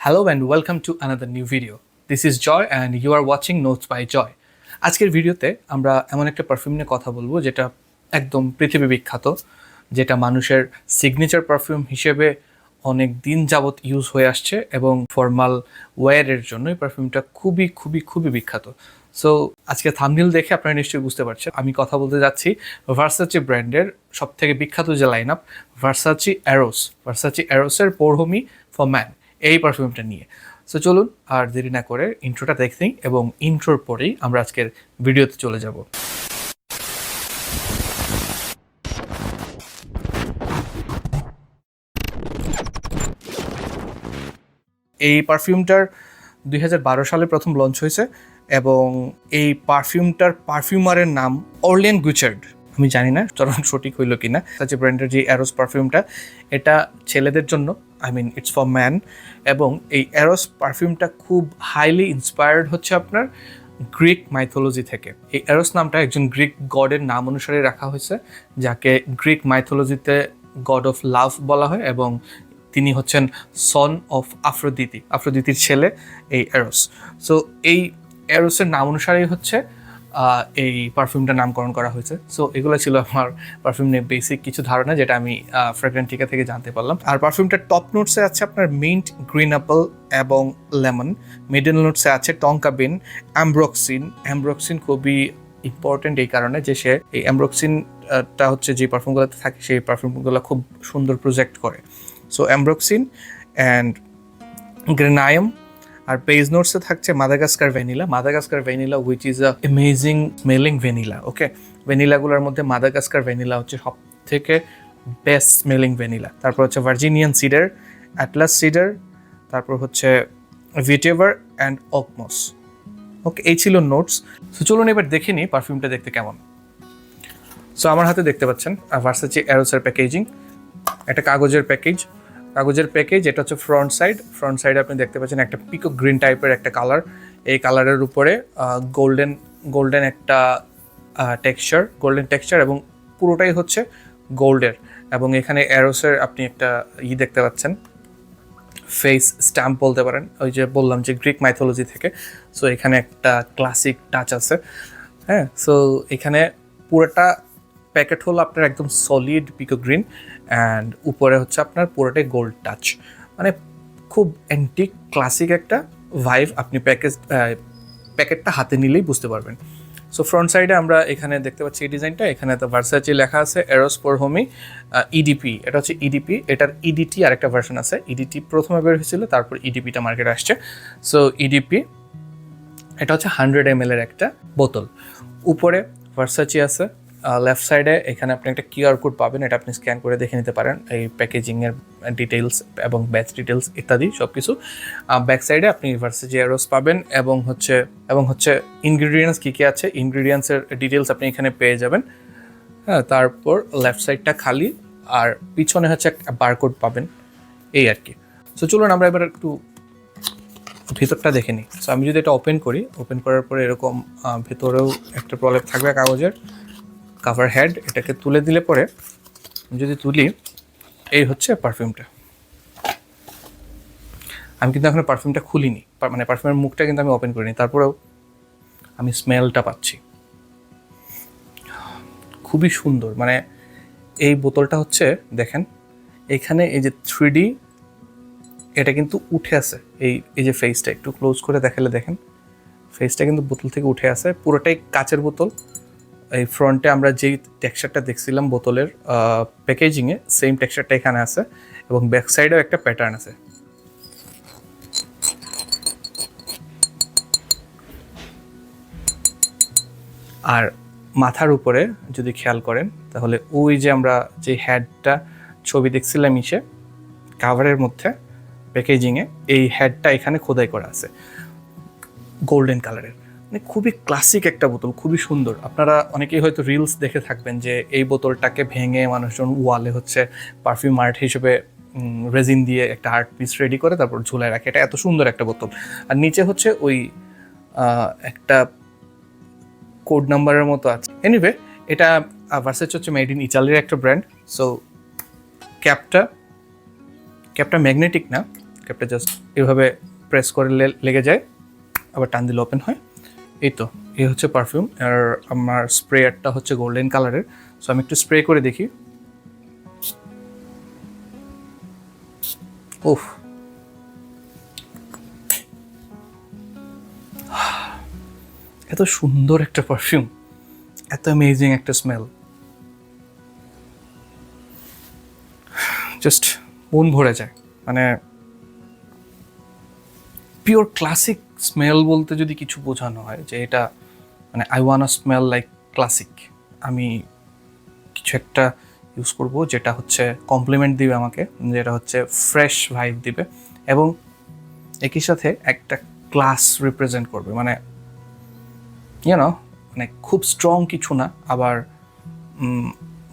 Hello and welcome to another new video. This is Joy and you are watching Notes by Joy. আজকের ভিডিওতে আমরা এমন একটা perfume নিয়ে কথা বলবো যেটা একদম পৃথিবী বিখ্যাত, যেটা মানুষের সিগনেচার পারফিউম হিসেবে অনেক দিন যাবত ইউজ হয়ে আসছে এবং ফর্মাল ওয়্যারের জন্য এই পারফিউমটা খুবই বিখ্যাত। সো আজকে থাম্বনেল দেখে আপনারা নিশ্চয়ই বুঝতে পারছেন আমি কথা বলতে যাচ্ছি ভার্সাচি ব্র্যান্ডের সবথেকে বিখ্যাত যে line up Versace অ্যারোসের পরহমি for man এই পারফিউমটা নিয়ে। সো চলুন আর দেরি না করে ইন্ট্রোটা দেখে নিই এবং ইন্ট্রোর পরেই আমরা আজকের ভিডিওতে চলে যাব। এই পারফিউমটার 2012 সালে প্রথম লঞ্চ হয়েছে এবং এই পারফিউমটার পারফিউমারের নাম অরলিয়ান গুচার্ড। আমি জানি না চরম সঠিক হইল কিনা। ভার্সাচি ব্র্যান্ডের যে অ্যারোস পারফিউমটা এটা ছেলেদের জন্য, ইটস ফর ম্যান, এবং এই অ্যারোস পারফিউমটা খুব হাইলি ইন্সপায়ার্ড হচ্ছে আপনার গ্রিক মাইথোলজি থেকে। এই অ্যারোস নামটা একজন গ্রিক গডের নাম অনুসারে রাখা হয়েছে, যাকে গ্রিক মাইথোলজিতে গড অফ লাভ বলা হয় এবং তিনি হচ্ছেন সন অফ আফ্রোদিতির ছেলে এই অ্যারোস। সো এই অ্যারোসের নাম অনুসারেই হচ্ছে এই পারফিউমটার নামকরণ করা হয়েছে। সো এগুলো ছিল আমার পারফিউম নিয়ে বেসিক কিছু ধারণা, যেটা আমি ফ্র্যাগ্রেন্টিকা থেকে জানতে পারলাম। আর পারফিউমটার টপ নোটসে আছে আপনার মিন্ট, গ্রিন অ্যাপল এবং লেমন। মিডল নোটসে আছে টঙ্কা বিন, অ্যামব্রক্সিন খুবই ইম্পর্টেন্ট এই কারণে যে সে এই অ্যামব্রক্সিনটা হচ্ছে যে পারফিউমগুলোতে থাকে সেই পারফিউমগুলো খুব সুন্দর প্রজেক্ট করে। So ambroxan and geranium. আর পেজ নোটসে থাকছে Madagascar vanilla which is a amazing smelling vanilla. Okay, ভ্যানিলাগুলোর মধ্যে মাদাগাস্কার ভ্যানিলা হচ্ছে সব থেকে বেস্ট স্মেলিং ভ্যানিলা। তারপর হচ্ছে ভার্জিনিয়ান সিডার, অ্যাটলাস সিডার, তারপর হচ্ছে ভিটেভার অ্যান্ড অকমস। ওকে, এই ছিল নোটস। সো চলুন এবার দেখে নিই পারফিউমটা দেখতে কেমন। সো আমার হাতে দেখতে পাচ্ছেন ভার্সাচি অ্যারোসের প্যাকেজিং, একটা কাগজের প্যাকেজ। এটা হচ্ছে ফ্রন্ট সাইড আপনি দেখতে পাচ্ছেন একটা পিকো গ্রিন টাইপের একটা কালার। এই কালারের উপরে গোল্ডেন একটা টেক্সচার এবং পুরোটাই হচ্ছে গোল্ডের। এবং এখানে অ্যারোসের আপনি একটা দেখতে পাচ্ছেন, ফেস স্ট্যাম্প বলতে পারেন, ওই যে বললাম যে গ্রিক মাইথোলজি থেকে। সো এখানে একটা ক্লাসিক টাচ আছে। হ্যাঁ, সো এখানে পুরোটা প্যাকেট হলো আপনার একদম সলিড পিকো গ্রিন অ্যান্ড উপরে হচ্ছে আপনার পুরোটাই গোল্ড টাচ, মানে খুব অ্যান্টিক ক্লাসিক একটা ভাইব আপনি প্যাকেটটা হাতে নিলেই বুঝতে পারবেন। সো ফ্রন্ট সাইডে আমরা এখানে দেখতে পাচ্ছি এই ডিজাইনটা, এখানে তো ভার্সাচি লেখা আছে অ্যারোস পরহমি ইডিপি। এটা হচ্ছে ইডিপি, এটার ইডিটি আর একটা ভার্সন আছে। ইডিটি প্রথমে বের হয়েছিল, তারপর ইডিপিটা মার্কেটে আসছে। সো ইডিপি এটা হচ্ছে 100 ml এর একটা বোতল। উপরে ভার্সাচি আছে। লেফট সাইডে এখানে আপনি একটা কিউআর কোড পাবেন, এটা আপনি স্ক্যান করে দেখে নিতে পারেন এই প্যাকেজিংয়ের ডিটেলস এবং ব্যাচ ডিটেলস ইত্যাদি সব কিছু। ব্যাক সাইডে আপনি ভার্সাচি অ্যারোস পাবেন এবং হচ্ছে ইনগ্রিডিয়েন্টস কী আছে, ইনগ্রিডিয়েন্টসের ডিটেলস আপনি এখানে পেয়ে যাবেন। হ্যাঁ, তারপর লেফট সাইডটা খালি আর পিছনে হচ্ছে একটা বারকোড পাবেন, এই আর কি। সো চলুন আমরা এবার একটু ভিতরটা দেখে নিই। সো আমি যদি এটা ওপেন করার পরে এরকম ভেতরেও একটা প্রলেপ থাকবে কাগজের কাভার হেড। এটাকে তুলে দিলে পরে যদি তুলি, এই হচ্ছে পারফিউমটা। আমি কিন্তু এখন পারফিউমটা খুলিনি, মানে পারফিউমের মুখটা কিন্তু আমি ওপেন করিনি, তারপরেও আমি স্মেলটা পাচ্ছি খুবই সুন্দর। মানে এই বোতলটা হচ্ছে দেখেন এখানে এই যে 3D এটা কিন্তু উঠে আছে, এই যে ফেসটা একটু ক্লোজ করে দেখালে দেখেন ফেসটা কিন্তু বোতল থেকে উঠে আসে। পুরোটাই কাচের বোতল। এই ফ্রন্টে আমরা যেই টেক্সচারটা দেখছিলাম বোতলের প্যাকেজিংয়ে, সেম টেক্সচারটা এখানে আছে এবং ব্যাক সাইডেও একটা প্যাটার্ন আছে। আর মাথার উপরে যদি খেয়াল করেন তাহলে ওই যে আমরা যে হেডটা ছবি দেখছিলাম কাভারের মধ্যে প্যাকেজিংয়ে, এই হেডটা এখানে খোদাই করা আছে গোল্ডেন কালারের। মানে খুবই ক্লাসিক একটা বোতল, খুবই সুন্দর। আপনারা অনেকেই হয়তো রিলস দেখে থাকবেন যে এই বোতলটাকে ভেঙে মানুষজন ওয়ালে হচ্ছে পারফিউম আর্ট হিসেবে রেজিন দিয়ে একটা আর্ট পিস রেডি করে তারপর ঝুলায় রাখে। এটা এত সুন্দর একটা বোতল। আর নিচে হচ্ছে ওই একটা কোড নাম্বারের মতো আছে। এনিওয়ে, এটা ভার্সাচি হচ্ছে মেড ইন ইটালির একটা ব্র্যান্ড। সো ক্যাপটা ম্যাগনেটিক না, ক্যাপটা জাস্ট এভাবে প্রেস করে লেগে যায়, আবার টান দিলে ওপেন হয়। এই তো, এই হচ্ছে পারফিউম। আর আমার স্প্রেয়ারটা হচ্ছে গোল্ডেন কালারের। সো আমি একটু স্প্রে করে দেখি। ওহ, এত সুন্দর একটা পারফিউম, এত অ্যামেজিং একটা স্মেল, জাস্ট মন ভরে যায়। মানে পিওর ক্লাসিক স্মেল বলতে যদি কিছু বোঝানো হয় যে এটা মানে I wanna smell like classic, আমি কিছু একটা ইউজ করব যেটা হচ্ছে কমপ্লিমেন্ট দিবে আমাকে, যেটা হচ্ছে ফ্রেশ ভাইব দিবে এবং একই সাথে একটা ক্লাস রিপ্রেজেন্ট করবে। মানে ইউনো, মানে খুব স্ট্রং কিছু না, আবার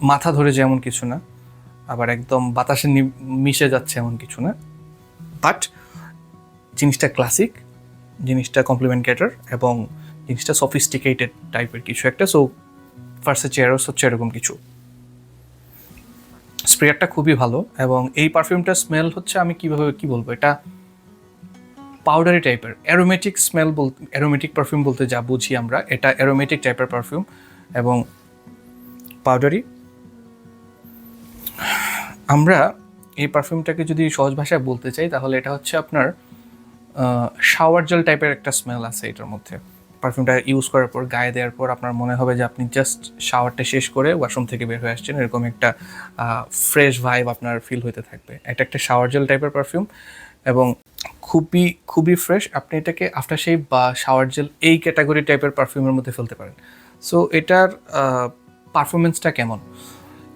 মাথা ধরে যেমন কিছু না, আবার একদম বাতাসে মিশে যাচ্ছে এমন কিছু না, বাট জিনিসটা ক্লাসিক, জিনিসটা কমপ্লিমেন্টেটর এবং জিনিসটা সফিস্টিকেটেড টাইপের কিছু একটা। সো ভার্সাচে এরোস হচ্ছে এরকম কিছু। স্প্রেয়ারটা খুবই ভালো এবং এই পারফিউমটার স্মেল হচ্ছে, আমি কীভাবে কী বলবো, এটা পাউডারি টাইপের অ্যারোমেটিক স্মেল। বলতে অ্যারোমেটিক পারফিউম বলতে যা বুঝি আমরা, এটা অ্যারোমেটিক টাইপের পারফিউম এবং পাউডারি। আমরা এই পারফিউমটাকে যদি সহজ ভাষায় বলতে চাই তাহলে এটা হচ্ছে আপনার শাওয়ার জেল টাইপের একটা স্মেল আছে এটার মধ্যে। পারফিউমটা ইউজ করার পর, গায়ে দেওয়ার পর আপনার মনে হবে যে আপনি জাস্ট শাওয়ারটা শেষ করে ওয়াশরুম থেকে বের হয়ে আসছেন, এরকম একটা ফ্রেশ ভাইব আপনার ফিল হতে থাকবে। এটা একটা শাওয়ার জেল টাইপের পারফিউম এবং খুবই খুবই ফ্রেশ। আপনি এটাকে আফটার শেভ বা শাওয়ার জেল এই ক্যাটাগরি টাইপের পারফিউমের মধ্যে ফেলতে পারেন। সো এটার পারফরমেন্সটা কেমন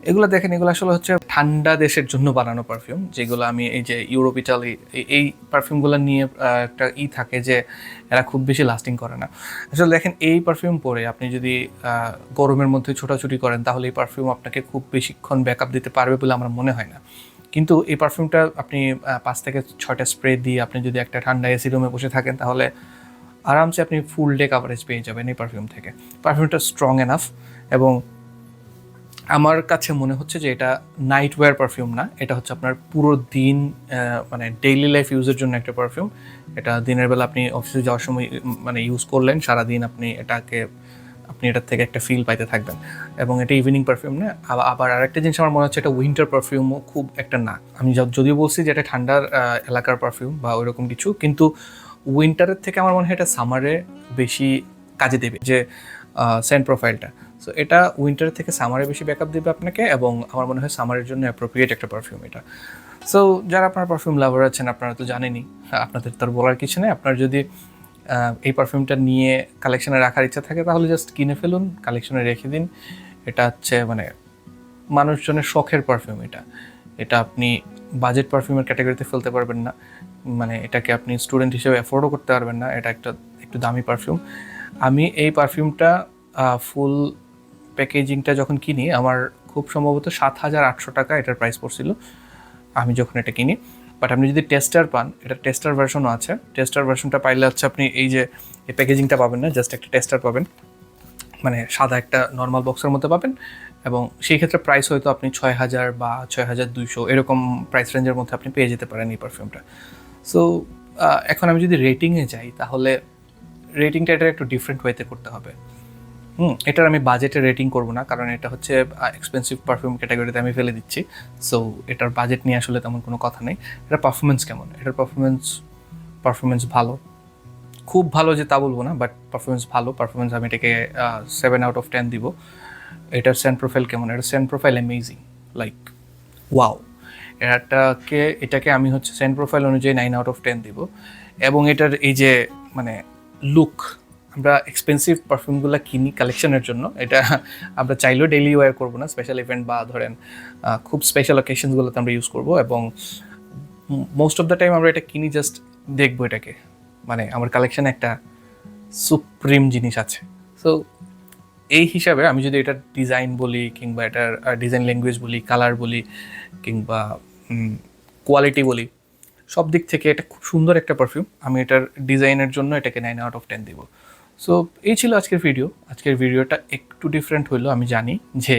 এগুলো দেখেন। এগুলো আসলে হচ্ছে ঠান্ডা দেশের জন্য বানানো পারফিউম, যেগুলো আমি এই যে ইউরোপ, ইটালি, এই পারফিউমগুলো নিয়ে একটা থাকে যে এরা খুব বেশি লাস্টিং করে না। আসলে দেখেন, এই পারফিউম পরে আপনি যদি গরমের মধ্যে ছোটাছুটি করেন তাহলে এই পারফিউম আপনাকে খুব বেশিক্ষণ ব্যাকআপ দিতে পারবে বলে আমার মনে হয় না। কিন্তু এই পারফিউমটা আপনি 5 থেকে 6টা স্প্রে দিয়ে আপনি যদি একটা ঠান্ডা এসি রুমে বসে থাকেন তাহলে আরামসে আপনি ফুল ডে কাভারেজ পেয়ে যাবেন এই পারফিউম থেকে। পারফিউমটা স্ট্রং এনাফ এবং আমার কাছে মনে হচ্ছে যে এটা নাইট ওয়্যার পারফিউম না, এটা হচ্ছে আপনার পুরো দিন মানে ডেইলি লাইফ ইউজের জন্য একটা পারফিউম। এটা দিনের বেলা আপনি অফিসে যাওয়ার সময় মানে ইউজ করলেন, সারাদিন আপনি এটার থেকে একটা ফিল পাইতে থাকবেন। এবং এটা ইভিনিং পারফিউম না। আবার আরেকটা জিনিস আমার মনে হচ্ছে এটা উইন্টার পারফিউমও খুব একটা না। আমি যদিও বলছি যে এটা ঠান্ডার এলাকার পারফিউম বা ওইরকম কিছু, কিন্তু উইন্টারের থেকে আমার মনে হয় এটা সামারে বেশি কাজে দেবে, যে সেন্ট প্রোফাইলটা। সো এটা উইন্টার থেকে সামারে বেশি ব্যাকআপ দেবে আপনাকে এবং আমার মনে হয় সামারের জন্য অ্যাপ্রোপ্রিয়েট একটা পারফিউম এটা। সো যারা আপনার পারফিউম লাভার আছেন আপনারা তো জানেনই, আপনাদের তার বলার কিছু নেই। আপনার যদি এই পারফিউমটা নিয়ে কালেকশনে রাখার ইচ্ছা থাকে তাহলে জাস্ট কিনে ফেলুন, কালেকশনে রেখে দিন। এটা হচ্ছে মানে মানুষজনের শখের পারফিউম। এটা আপনি বাজেট পারফিউমের ক্যাটাগরিতে ফেলতে পারবেন না, মানে এটাকে আপনি স্টুডেন্ট হিসেবে অ্যাফোর্ডও করতে পারবেন না। এটা একটু দামি পারফিউম। আমি এই পারফিউমটা ফুল প্যাকেজিংটা যখন কিনি আমার খুব সম্ভবত 7,800 টাকা এটার প্রাইস পড়ছিল আমি যখন এটা কিনি। বাট আপনি যদি টেস্টার পান, এটা টেস্টার ভার্সনও আছে। টেস্টার ভার্সনটা পাইলে হচ্ছে আপনি এই যে এই প্যাকেজিংটা পাবেন না, জাস্ট একটা টেস্টার পাবেন, মানে সাদা একটা নর্মাল বক্সের মধ্যে পাবেন এবং সেই ক্ষেত্রে প্রাইস হয়তো আপনি 6,000 বা 6,200 এরকম প্রাইস রেঞ্জের মধ্যে আপনি পেয়ে যেতে পারেন এই পারফিউমটা। সো এখন আমি যদি রেটিংয়ে যাই তাহলে রেটিংটা এটা একটু ডিফারেন্ট ওয়েতে করতে হবে। এটার আমি বাজেটে রেটিং করব না, কারণ এটা হচ্ছে এক্সপেন্সিভ পারফিউম ক্যাটাগরিতে আমি ফেলে দিচ্ছি। সো এটার বাজেট নিয়ে আসলে তেমন কোনো কথা নেই। এটার পারফরমেন্স কেমন, এটার পারফরমেন্স ভালো, খুব ভালো যে তা বলবো না, বাট পারফরমেন্স ভালো। পারফরমেন্স আমি এটাকে 7/10 দিব। এটার সেন্ট প্রোফাইল কেমন, এটার scent profile amazing, like wow. এটাকে আমি হচ্ছে সেন্ট প্রোফাইল অনুযায়ী 9/10 দিব। এবং এটার এই যে মানে লুক, আমরা এক্সপেন্সিভ পারফিউমগুলো কিনি কালেকশনের জন্য, এটা আমরা চাইলেও ডেইলি ওয়্যার করবো না, স্পেশাল ইভেন্ট বা ধরেন খুব স্পেশাল অকেশনসগুলোতে আমরা ইউজ করবো। এবং মোস্ট অফ দ্য টাইম আমরা এটা কিনি জাস্ট দেখবো এটাকে, মানে আমার কালেকশানে একটা সুপ্রিম জিনিস আছে। সো এই হিসাবে আমি যদি এটার ডিজাইন বলি কিংবা এটার ডিজাইন ল্যাঙ্গুয়েজ বলি, কালার বলি কিংবা কোয়ালিটি বলি, সব দিক থেকে এটা খুব সুন্দর একটা পারফিউম। আমি এটার ডিজাইনের জন্য এটাকে 9/10 দিব। সো এই ছিল আজকের ভিডিও। আজকের ভিডিওটা একটু ডিফারেন্ট হইলো, আমি জানি যে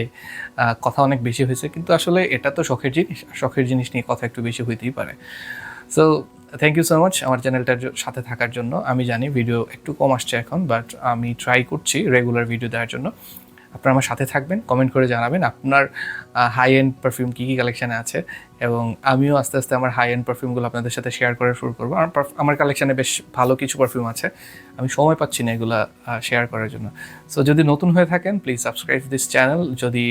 কথা অনেক বেশি হয়েছে, কিন্তু আসলে এটা তো শখের জিনিস, শখের জিনিস নিয়ে কথা একটু বেশি হইতেই পারে। So thank you so much আমার চ্যানেলটার সাথে থাকার জন্য। আমি জানি ভিডিও একটু কম আসছে এখন, বাট আমি ট্রাই করছি রেগুলার ভিডিও দেওয়ার জন্য। আপনারা আমার সাথে থাকবেন, কমেন্ট করে জানাবেন আপনার হাই এন্ড পারফিউম কী কী কালেকশানে আছে, এবং আমিও আস্তে আস্তে আমার হাই এন্ড পারফিউমগুলো আপনাদের সাথে শেয়ার করা শুরু করবো। আমার কালেকশানে বেশ ভালো কিছু পারফিউম আছে, আমি সময় পাচ্ছি না এগুলো শেয়ার করার জন্য। সো যদি নতুন হয়ে থাকেন প্লিজ সাবস্ক্রাইব দিস চ্যানেল। যদি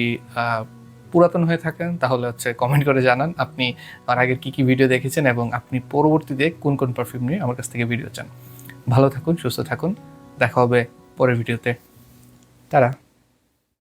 পুরাতন হয়ে থাকেন তাহলে কমেন্ট করে জানান আপনি আমার আগের কী কী ভিডিও দেখেছেন এবং আপনি পরবর্তীতে কোন কোন পারফিউম নিয়ে আমার কাছ থেকে ভিডিও চান। ভালো থাকুন, সুস্থ থাকুন, দেখা হবে পরের ভিডিওতে। তারা